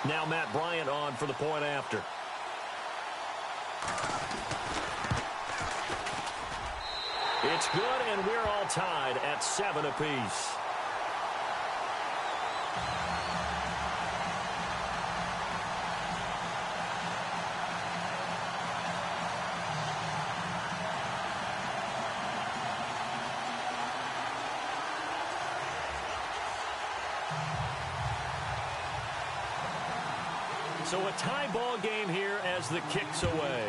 Now Matt Bryant on for the point after. It's good, and we're all tied at 7 apiece. So a tie ball game here as the kick's away.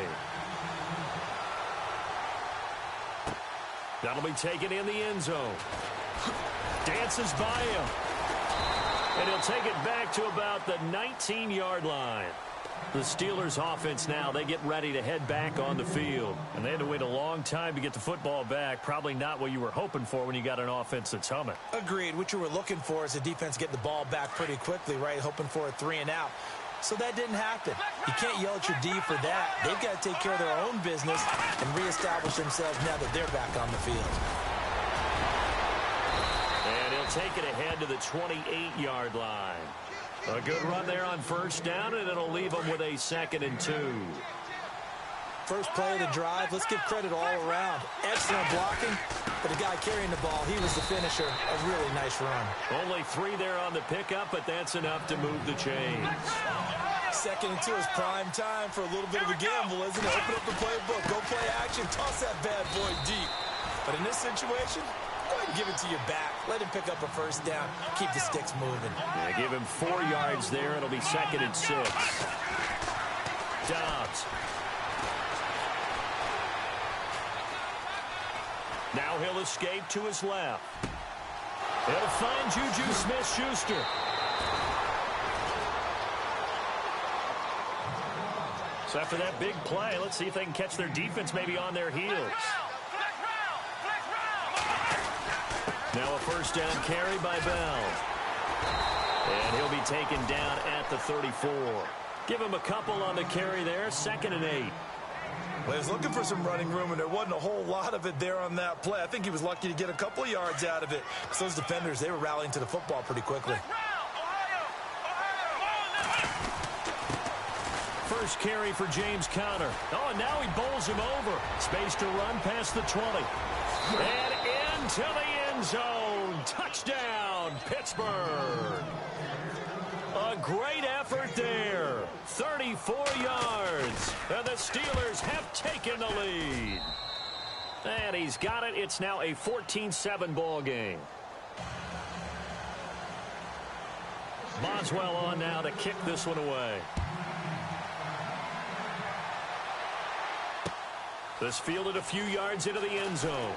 That'll be taken in the end zone. Dances by him. And he'll take it back to about the 19-yard line. The Steelers offense now, they get ready to head back on the field. And they had to wait a long time to get the football back. Probably not what you were hoping for when you got an offense that's humming. Agreed. What you were looking for is the defense getting the ball back pretty quickly, right? Hoping for a 3-and-out. So that didn't happen. You can't yell at your D for that. They've got to take care of their own business and reestablish themselves now that they're back on the field. And he'll take it ahead to the 28-yard line. A good run there on first down, and it'll leave them with a 2nd and 2. First play of the drive, let's give credit all around. Excellent blocking, but the guy carrying the ball, he was the finisher. A really nice run. Only 3 there on the pickup, but that's enough to move the chains. 2nd and 2 is prime time for a little bit of a gamble, isn't it? Open up the playbook, go play action, toss that bad boy deep. But in this situation, go ahead and give it to your back. Let him pick up a first down. Keep the sticks moving. Yeah, give him 4 yards there. It'll be 2nd and 6. Dobbs. Now he'll escape to his left. He'll find Juju Smith-Schuster. So after that big play, let's see if they can catch their defense maybe on their heels. Now a first down carry by Bell. And he'll be taken down at the 34. Give him a couple on the carry there, 2nd and 8. Well, he was looking for some running room, and there wasn't a whole lot of it there on that play. I think he was lucky to get a couple of yards out of it. Because those defenders, they were rallying to the football pretty quickly. First carry for James Conner. Oh, and now he bowls him over. Space to run past the 20. And into the end zone. Touchdown, Pittsburgh. A great effort there. 34 yards. And the Steelers have taken the lead. And he's got it. It's now a 14-7 ball game. Boswell on now to kick this one away. This fielded a few yards into the end zone.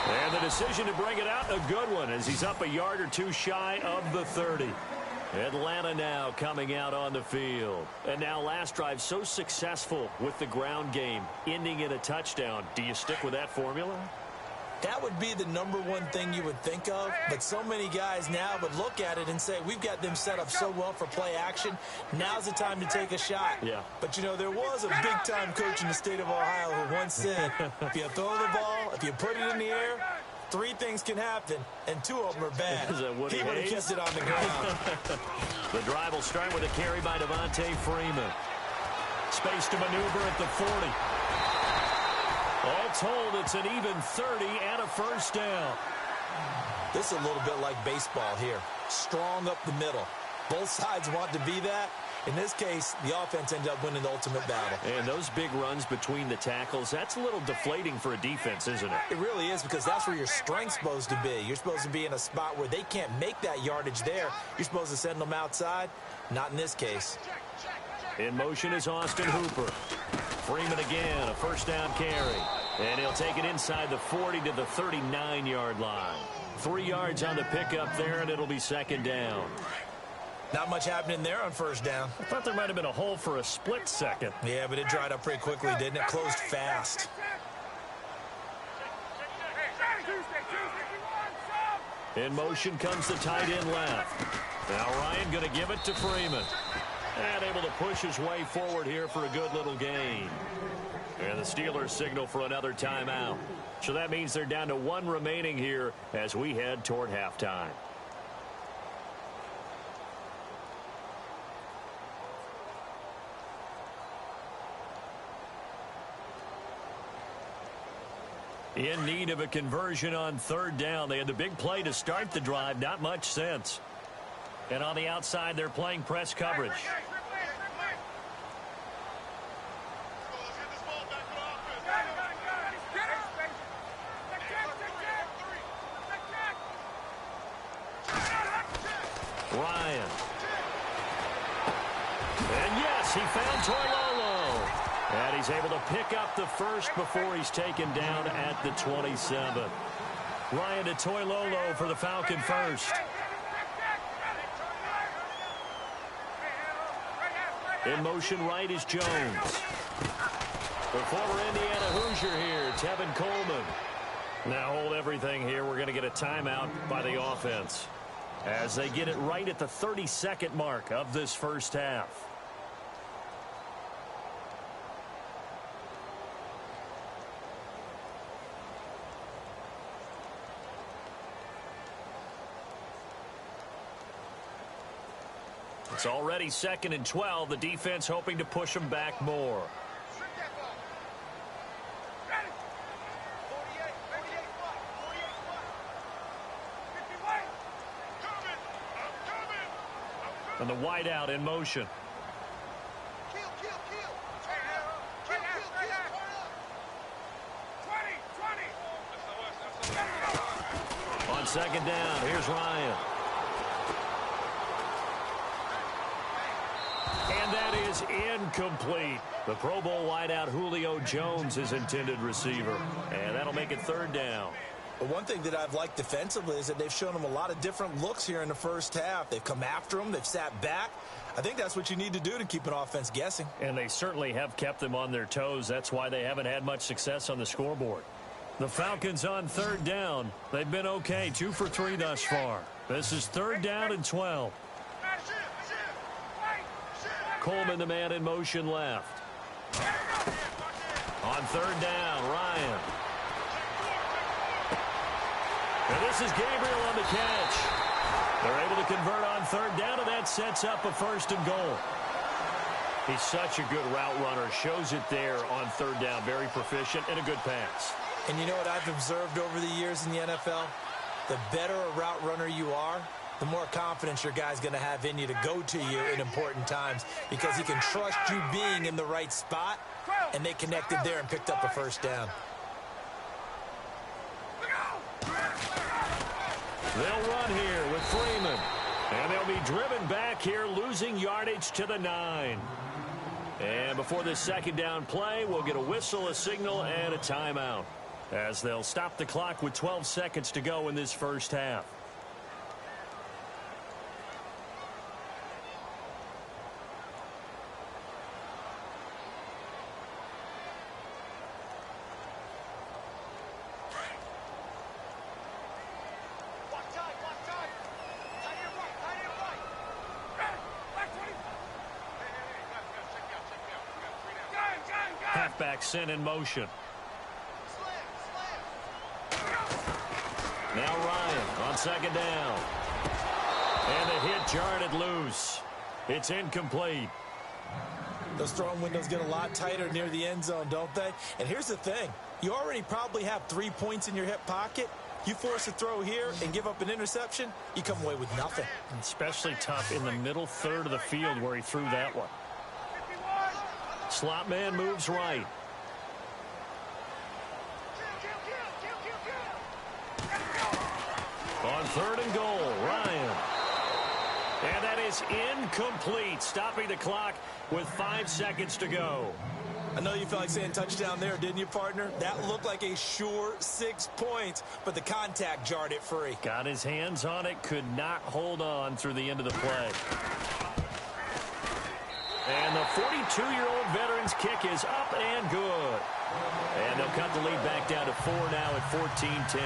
And the decision to bring it out, a good one, as he's up a yard or 2 shy of the 30. Atlanta now coming out on the field. And now last drive so successful with the ground game, ending in a touchdown. Do you stick with that formula? That would be the #1 thing you would think of, but so many guys now would look at it and say, we've got them set up so well for play action, now's the time to take a shot. Yeah. But, you know, there was a big-time coach in the state of Ohio who once said, if you throw the ball, if you put it in the air, 3 things can happen, and 2 of them are bad. He would have kept it on the ground. The drive will start with a carry by Devontae Freeman. Space to maneuver at the 40. All told, it's an even 30 and a first down. This is a little bit like baseball here. Strong up the middle. Both sides want to be that. In this case, the offense ended up winning the ultimate battle. And those big runs between the tackles, that's a little deflating for a defense, isn't it? It really is, because that's where your strength's supposed to be. You're supposed to be in a spot where they can't make that yardage there. You're supposed to send them outside. Not in this case. In motion is Austin Hooper. Freeman again, a first down carry. And he'll take it inside the 40 to the 39-yard line. 3 yards on the pickup there, and it'll be 2nd down. Not much happening there on first down. I thought there might have been a hole for a split second. Yeah, but it dried up pretty quickly, didn't it? Closed fast. In motion comes the tight end left. Now Ryan going to give it to Freeman. And able to push his way forward here for a good little gain. And the Steelers signal for another timeout. So that means they're down to 1 remaining here as we head toward halftime. In need of a conversion on third down. They had the big play to start the drive. Not much sense. And on the outside, they're playing press coverage. Ryan. And yes, he found Toilolo. And he's able to pick up the first before he's taken down at the 27. Ryan to Toilolo for the Falcon first. In motion right is Jones. The former Indiana Hoosier here, Tevin Coleman. Now hold everything here. We're going to get a timeout by the offense as they get it right at the 32nd mark of this first half. It's already 2nd and 12. The defense hoping to push them back more. And the wideout in motion. On 2nd down, here's Ryan. And that is incomplete. The Pro Bowl wideout Julio Jones is intended receiver. And that'll make it 3rd down. But one thing that I've liked defensively is that they've shown them a lot of different looks here in the first half. They've come after them. They've sat back. I think that's what you need to do to keep an offense guessing. And they certainly have kept them on their toes. That's why they haven't had much success on the scoreboard. The Falcons on 3rd down. They've been okay, 2 for 3 thus far. This is 3rd down and 12. Coleman, the man in motion left. On 3rd down, Ryan. And this is Gabriel on the catch. They're able to convert on 3rd down, and that sets up a 1st and goal. He's such a good route runner. Shows it there on 3rd down. Very proficient and a good pass. And you know what I've observed over the years in the NFL? The better a route runner you are, the more confidence your guy's going to have in you to go to you in important times because he can trust you being in the right spot, and they connected there and picked up a 1st down. They'll run here with Freeman. And they'll be driven back here, losing yardage to the 9. And before this 2nd down play, we'll get a whistle, a signal, and a timeout, as they'll stop the clock with 12 seconds to go in this first half. Halfback sent in motion. Now Ryan on 2nd down. And the hit jarred it loose. It's incomplete. Those throwing windows get a lot tighter near the end zone, don't they? And here's the thing. You already probably have 3 points in your hip pocket. You force a throw here and give up an interception, you come away with nothing. Especially tough in the middle 3rd of the field where he threw that one. Slot man moves right. On 3rd and goal, Ryan. And that is incomplete, stopping the clock with 5 seconds to go. I know you felt like saying touchdown there, didn't you, partner? That looked like a sure 6 points, but the contact jarred it free. Got his hands on it, could not hold on through the end of the play. And the 42-year-old veteran's kick is up and good. And they'll cut the lead back down to 4 now at 14-10.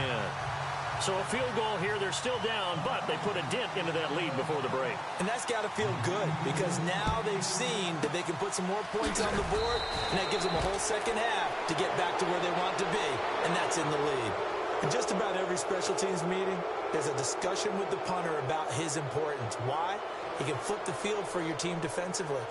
So a field goal here. They're still down, but they put a dent into that lead before the break. And that's got to feel good because now they've seen that they can put some more points on the board, and that gives them a whole 2nd half to get back to where they want to be, and that's in the lead. In just about every special teams meeting, there's a discussion with the punter about his importance. Why? You can flip the field for your team defensively,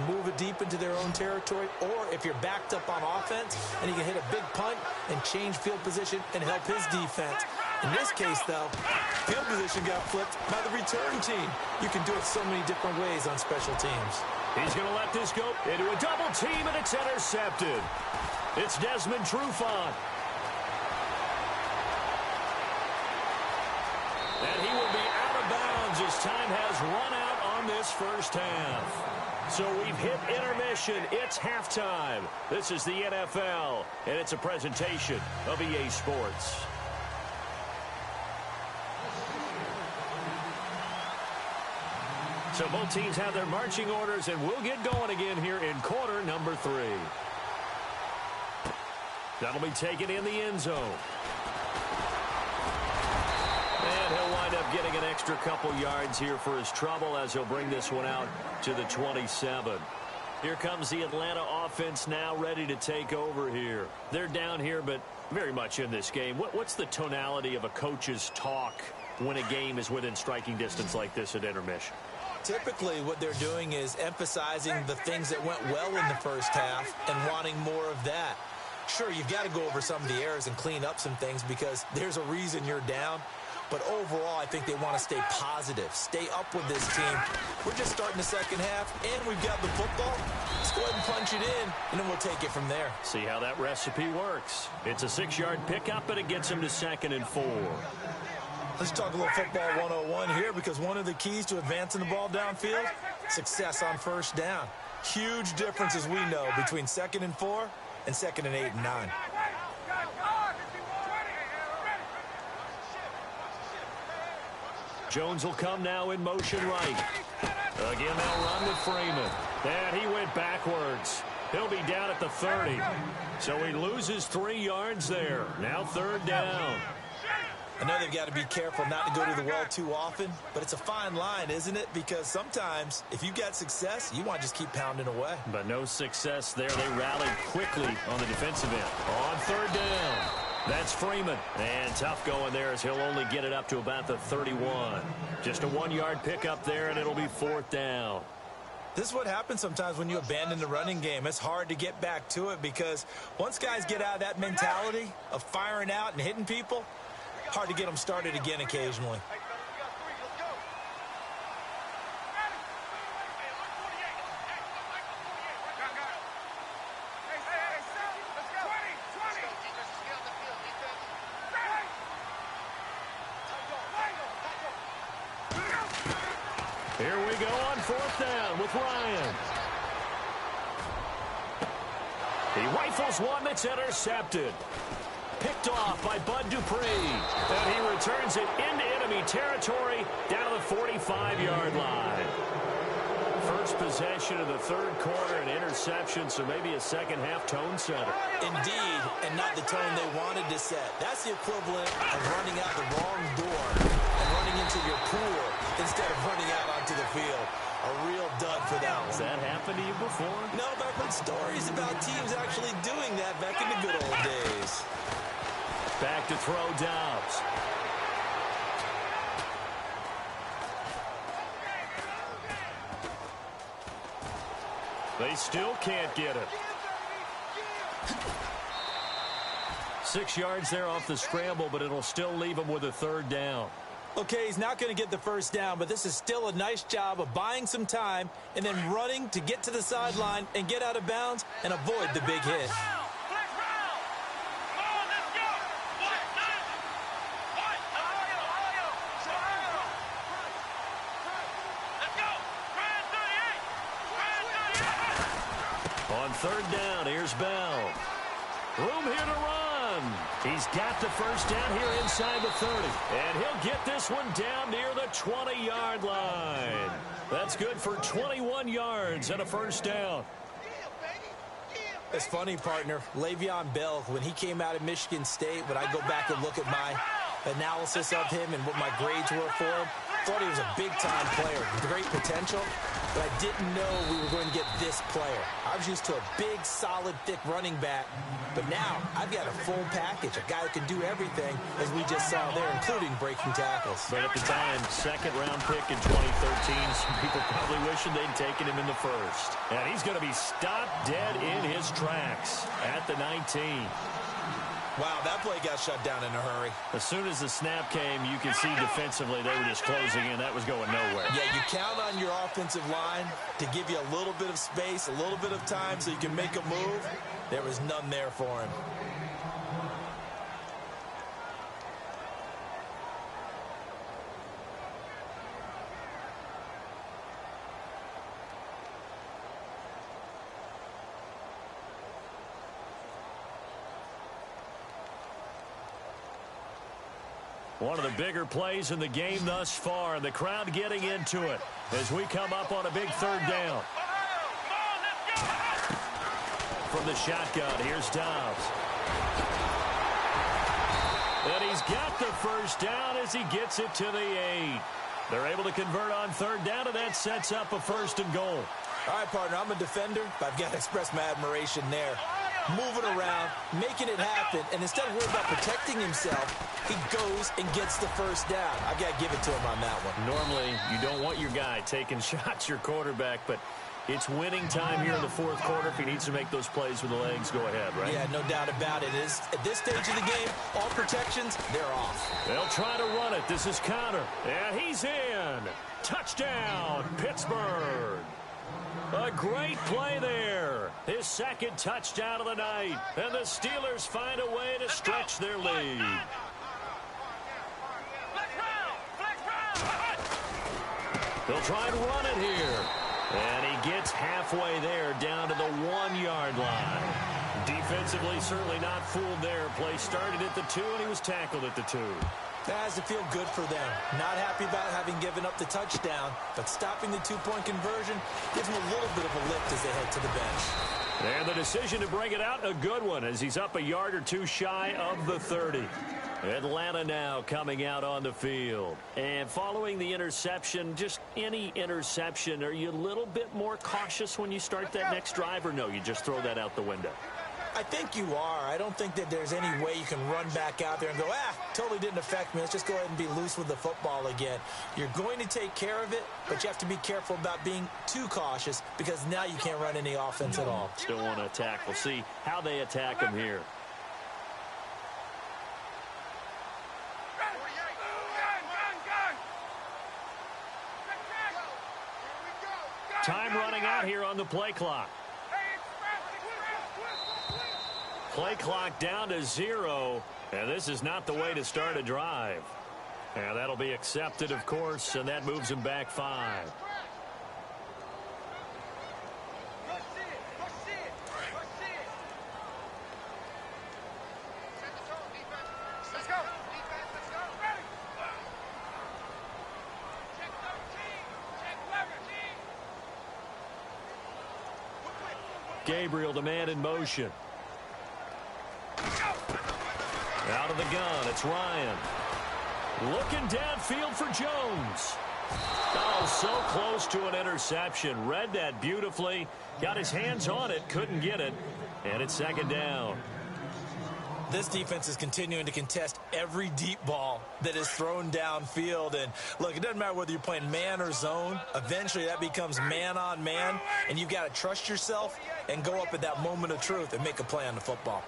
move it deep into their own territory, or if you're backed up on offense, and he can hit a big punt and change field position and help his defense. In this case, though, field position got flipped by the return team. You can do it so many different ways on special teams. He's going to let this go into a double team, and it's intercepted. It's Desmond Trufant. And he will be out of bounds as time has run out on this first half. So we've hit intermission. It's halftime. This is the NFL, and it's a presentation of EA Sports. So both teams have their marching orders, and we'll get going again here in quarter number 3. That'll be taken in the end zone. And he'll wind up getting an extra couple yards here for his trouble as he'll bring this one out to the 27. Here comes the Atlanta offense now ready to take over here. They're down here, but very much in this game. What's the tonality of a coach's talk when a game is within striking distance like this at intermission? Typically, what they're doing is emphasizing the things that went well in the first half and wanting more of that. Sure, you've got to go over some of the errors and clean up some things because there's a reason you're down. But overall, I think they want to stay positive, stay up with this team. We're just starting the second half, and we've got the football. Let's go ahead and punch it in, and then we'll take it from there. See how that recipe works. It's a 6-yard pickup, and it gets him to 2nd and 4. Let's talk a little football 101 here because one of the keys to advancing the ball downfield, success on first down. Huge difference, as we know, between 2nd and 4 and 2nd and 8 and 9. Jones will come now in motion right. Again, they'll run with Freeman. And he went backwards. He'll be down at the 30. So he loses 3 yards there. Now 3rd down. I know they've got to be careful not to go to the well too often, but it's a fine line, isn't it? Because sometimes, if you got success, you want to just keep pounding away. But no success there. They rallied quickly on the defensive end. On 3rd down. That's Freeman. And tough going there as he'll only get it up to about the 31. Just a 1-yard pickup there, and it'll be 4th down. This is what happens sometimes when you abandon the running game. It's hard to get back to it because once guys get out of that mentality of firing out and hitting people, hard to get them started again occasionally. Here we go on 4th down with Ryan. He rifles one that's intercepted. Picked off by Bud Dupree. And he returns it into enemy territory down the 45-yard line. First possession of the 3rd quarter, an interception, so maybe a second-half tone setter. Indeed, and not the tone they wanted to set. That's the equivalent of running out the wrong door and running into your pool instead of running out onto the field. A real dud for that one. Has that happened to you before? No, but I've heard stories about teams actually doing that back in the good old days. Back to throw Dobbs. They still can't get it. 6 yards there off the scramble, but it'll still leave him with a 3rd down. Okay, he's not going to get the first down, but this is still a nice job of buying some time and then running to get to the sideline and get out of bounds and avoid the big hit. On 3rd down, here's Bell. Room here to run. He's got the first down here inside the 30. And he'll get this one down near the 20-yard line. That's good for 21 yards and a first down. It's funny, partner. Le'Veon Bell, when he came out of Michigan State, when I go back and look at my analysis of him and what my grades were for him, thought he was a big-time player, great potential. but I didn't know we were going to get this player. I was used to a big, solid, thick running back, but now I've got a full package, a guy who can do everything, as we just saw there, including breaking tackles. But at the time, second-round pick in 2013, some people probably wishing they'd taken him in the first. And he's going to be stopped dead in his tracks at the 19. Wow, that play got shut down in a hurry. As soon as the snap came, you could see defensively they were just closing in. That was going nowhere. Yeah, you count on your offensive line to give you a little bit of space, a little bit of time so you can make a move. There was none there for him. One of the bigger plays in the game thus far, and the crowd getting into it as we come up on a big third down. From the shotgun, here's Dobbs. And he's got the first down as he gets it to the 8. They're able to convert on third down, and that sets up a first and goal. All right, partner, I'm a defender, but I've got to express my admiration there. Moving around, making it happen, and instead of worrying about protecting himself, he goes and gets the first down. I've got to give it to him on that one. Normally, you don't want your guy taking shots, your quarterback, but it's winning time here in the fourth quarter. If he needs to make those plays with the legs, go ahead, right? Yeah, no doubt about it. At this stage of the game, all protections, they're off. They'll try to run it. This is Connor, and he's in. Touchdown, Pittsburgh. A great play there. His second touchdown of the night. And the Steelers find a way to stretch their lead. They'll try and run it here. And he gets halfway there down to the 1-yard line. Defensively, certainly not fooled there. Play started at the 2, and he was tackled at the 2. That has to feel good for them. Not happy about having given up the touchdown, but stopping the 2-point conversion gives them a little bit of a lift as they head to the bench. And the decision to bring it out, a good one, as he's up a yard or two shy of the 30. Atlanta now coming out on the field. And following the interception, just any interception, are you a little bit more cautious when you start that next drive, or no, you just throw that out the window? I think you are. I don't think that there's any way you can run back out there and go, totally didn't affect me. Let's just go ahead and be loose with the football again. You're going to take care of it, but you have to be careful about being too cautious because now you can't run any offense at all. Still want to attack. We'll see how they attack him here. Time running out here on the play clock. Play clock down to 0, and this is not the way to start a drive. And that'll be accepted, of course, and that moves him back 5. Gabriel, the man in motion. Out of the gun, it's Ryan. Looking downfield for Jones. Oh, so close to an interception. Read that beautifully. Got his hands on it, couldn't get it. And it's second down. This defense is continuing to contest every deep ball that is thrown downfield. And, look, it doesn't matter whether you're playing man or zone. Eventually, that becomes man-on-man, and you've got to trust yourself and go up at that moment of truth and make a play on the football.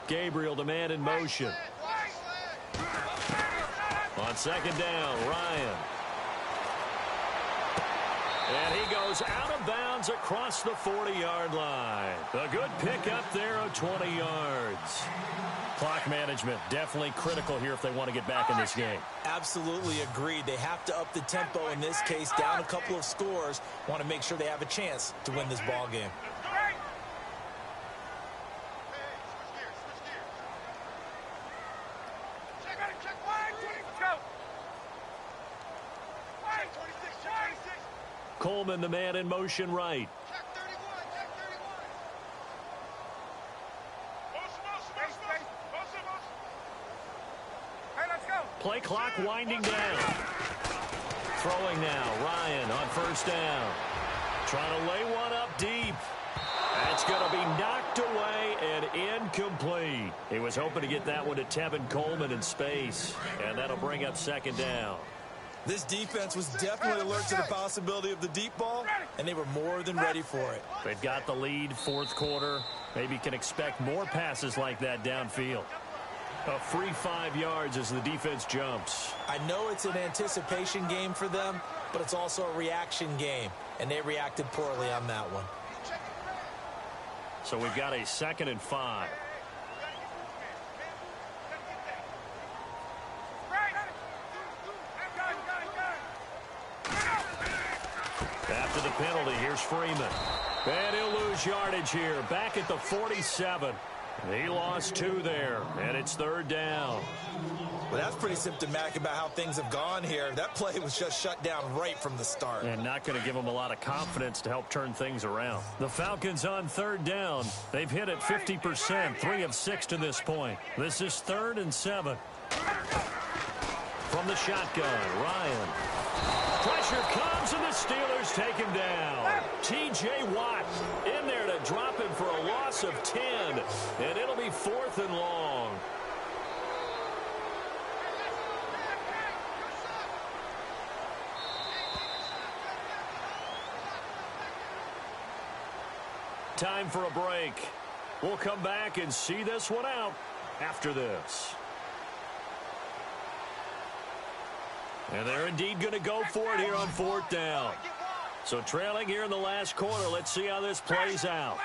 Gabriel, the man in motion. On second down, Ryan. And he goes out of bounds across the 40-yard line. A good pickup there of 20 yards. Clock management definitely critical here if they want to get back in this game. Absolutely agreed. They have to up the tempo in this case, down a couple of scores. Want to make sure they have a chance to win this ball game. Coleman, the man in motion right. Play clock winding down. Throwing now, Ryan on first down. Trying to lay one up deep. That's going to be knocked away and incomplete. He was hoping to get that one to Tevin Coleman in space, and that'll bring up second down. This defense was definitely alert to the possibility of the deep ball, and they were more than ready for it. They've got the lead, fourth quarter. Maybe can expect more passes like that downfield. A free 5 yards as the defense jumps. I know it's an anticipation game for them, but it's also a reaction game, and they reacted poorly on that one. So we've got a 2nd and 5. After the penalty, here's Freeman. And he'll lose yardage here. Back at the 47. He lost 2 there, and it's 3rd down. Well, that's pretty symptomatic about how things have gone here. That play was just shut down right from the start. And not going to give them a lot of confidence to help turn things around. The Falcons on 3rd down. They've hit it 50%, 3 of 6 to this point. This is 3rd and 7. From the shotgun, Ryan. Pressure comes, and the Steelers take him down. T.J. Watt in there to drop him for a loss of 10, and it'll be 4th and long. Time for a break. We'll come back and see this one out after this. And they're indeed going to go for it here on 4th down. So trailing here in the last quarter. Let's see how this plays out.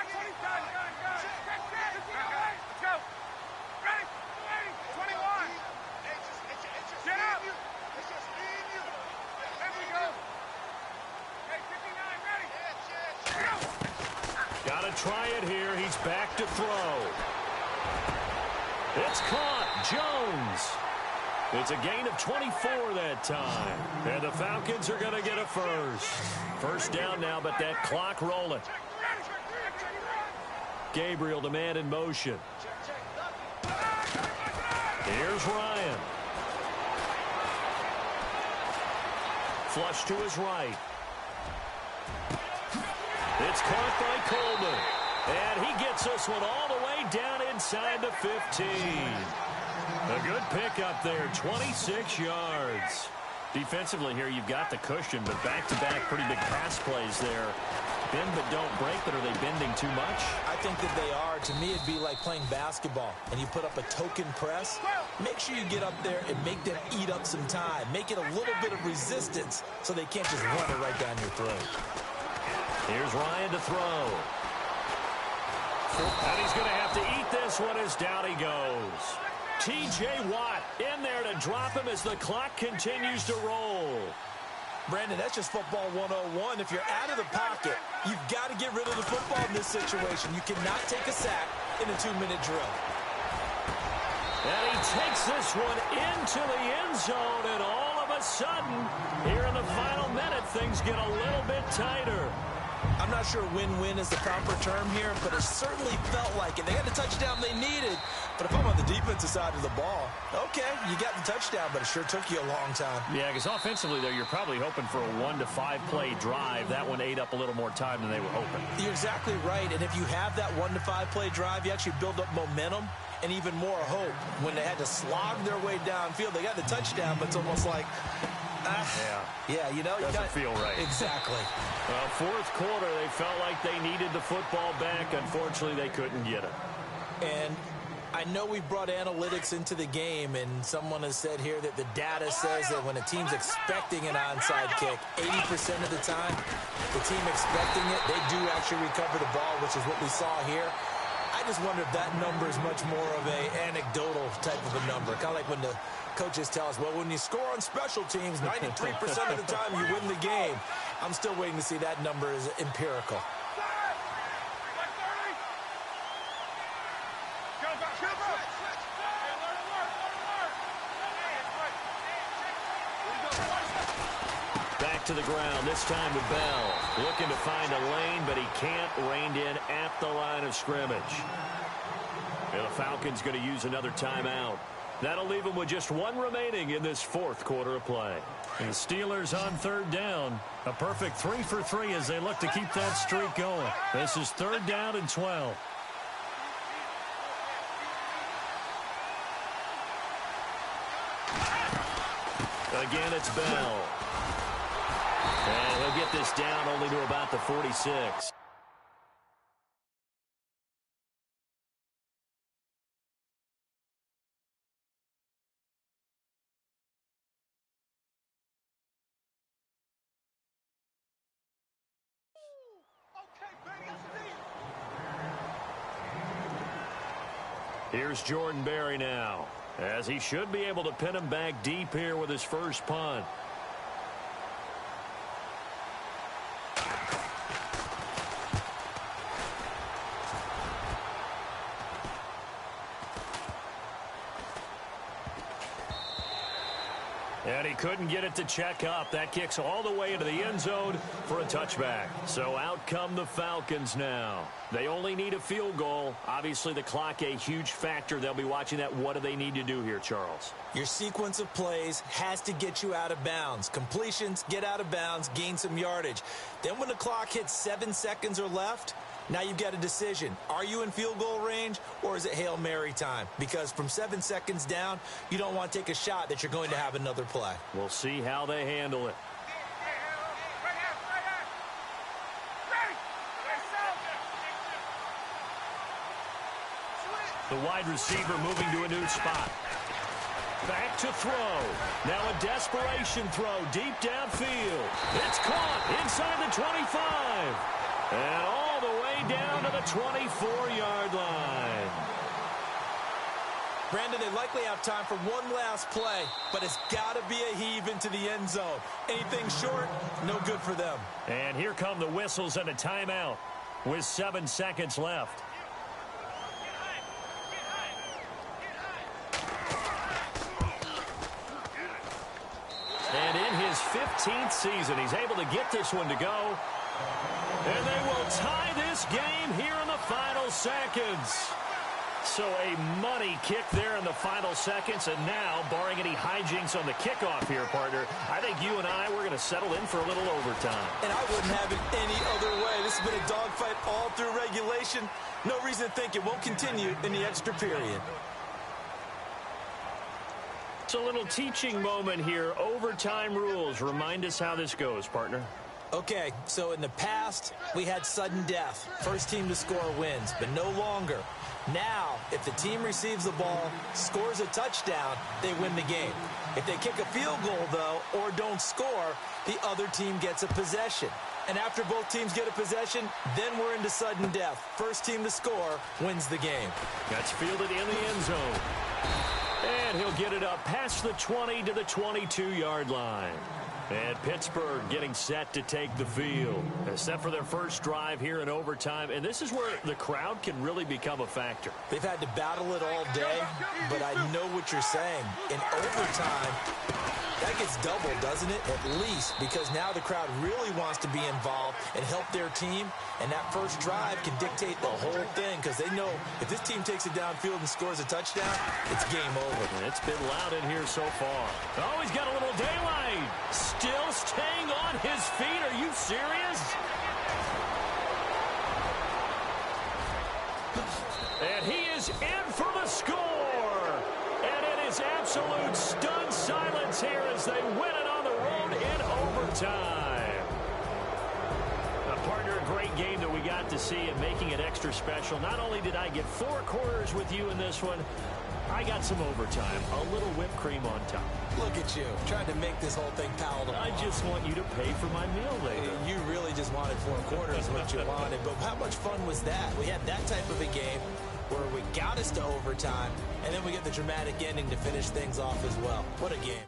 Got to try it here. He's back to throw. It's caught. Jones. It's a gain of 24 that time. And the Falcons are going to get a first. First down now, but that clock rolling. Gabriel, the man in motion. Here's Ryan. Flush to his right. It's caught by Coleman. And he gets this one all the way down inside the 15. A good pickup there, 26 yards. Defensively here, you've got the cushion, but back-to-back pretty big pass plays there. Bend but don't break, but are they bending too much? I think that they are. To me, it'd be like playing basketball, and you put up a token press. Make sure you get up there and make them eat up some time. Make it a little bit of resistance so they can't just run it right down your throat. Here's Ryan to throw. And he's going to have to eat this one as down he goes. T.J. Watt in there to drop him as the clock continues to roll. Brandon, that's just football 101. If you're out of the pocket, you've got to get rid of the football in this situation. You cannot take a sack in a 2-minute drill. And he takes this one into the end zone, and all of a sudden, here in the final minute, things get a little bit tighter. I'm not sure win-win is the proper term here, but it certainly felt like it. They had the touchdown they needed, but if I'm on the defensive side of the ball, okay, you got the touchdown, but it sure took you a long time. Yeah, because offensively there, you're probably hoping for a 1 to 5 play drive. That one ate up a little more time than they were hoping. You're exactly right, and if you have that 1 to 5 play drive, you actually build up momentum and even more hope. When they had to slog their way downfield, they got the touchdown, but it's almost like, yeah, you know, doesn't feel right. Exactly. Well, fourth quarter, they felt like they needed the football back. Unfortunately, they couldn't get it. And I know we brought analytics into the game, and someone has said here that the data says that when a team's expecting an onside kick, 80% of the time, the team expecting it, they do actually recover the ball, which is what we saw here. I just wonder if that number is much more of a anecdotal type of a number. Kind of like when the coaches tell us, well, when you score on special teams, 93% of the time you win the game. I'm still waiting to see that number is empirical. Back to the ground, this time to Bell. Looking to find a lane, but he can't. Reined in at the line of scrimmage. And the Falcons going to use another timeout. That'll leave them with just one remaining in this fourth quarter of play. And the Steelers on third down. A perfect 3 for 3 as they look to keep that streak going. This is 3rd down and 12. Again, it's Bell. And he'll get this down only to about the 46. Here's Jordan Berry now, as he should be able to pin him back deep here with his first punt. And he couldn't get it to check up. That kicks all the way into the end zone for a touchback. So out come the Falcons now. They only need a field goal. Obviously, the clock a huge factor. They'll be watching that. What do they need to do here, Charles? Your sequence of plays has to get you out of bounds. Completions, get out of bounds, gain some yardage. Then when the clock hits 7 seconds or left, now you've got a decision. Are you in field goal range or is it Hail Mary time? Because from 7 seconds down, you don't want to take a shot that you're going to have another play. We'll see how they handle it. The wide receiver moving to a new spot. Back to throw. Now a desperation throw deep downfield. It's caught inside the 25. And all the way down to the 24-yard line. Brandon, they likely have time for one last play, but it's got to be a heave into the end zone. Anything short, no good for them. And here come the whistles and a timeout with 7 seconds left. And in his 15th season, he's able to get this one to go. And they will tie this game here in the final seconds. So a money kick there in the final seconds. And now, barring any hijinks on the kickoff here, partner, I think you and I, we're going to settle in for a little overtime. And I wouldn't have it any other way. This has been a dogfight all through regulation. No reason to think it won't continue in the extra period. It's a little teaching moment here. Overtime rules. Remind us how this goes, partner. Okay, so in the past, we had sudden death. First team to score wins, but no longer. Now, if the team receives the ball, scores a touchdown, they win the game. If they kick a field goal, though, or don't score, the other team gets a possession. And after both teams get a possession, then we're into sudden death. First team to score wins the game. That's fielded in the end zone. And he'll get it up past the 20 to the 22-yard line. And Pittsburgh getting set to take the field. Set for their first drive here in overtime. And this is where the crowd can really become a factor. They've had to battle it all day, but I know what you're saying. In overtime, that gets doubled, doesn't it? At least, because now the crowd really wants to be involved and help their team. And that first drive can dictate the whole thing because they know if this team takes it downfield and scores a touchdown, it's game over. And it's been loud in here so far. Oh, he's got a little daylight. Still staying on his feet. Are you serious? And he is in for the score. And it is absolute stunned silence here as they win it on the road in overtime. Partner, a great game that we got to see and making it extra special. Not only did I get 4 quarters with you in this one, I got some overtime, a little whipped cream on top. Look at you, trying to make this whole thing palatable. I just want you to pay for my meal later. You really just wanted 4 quarters, what you wanted. But how much fun was that? We had that type of a game where we got us to overtime, and then we get the dramatic ending to finish things off as well. What a game.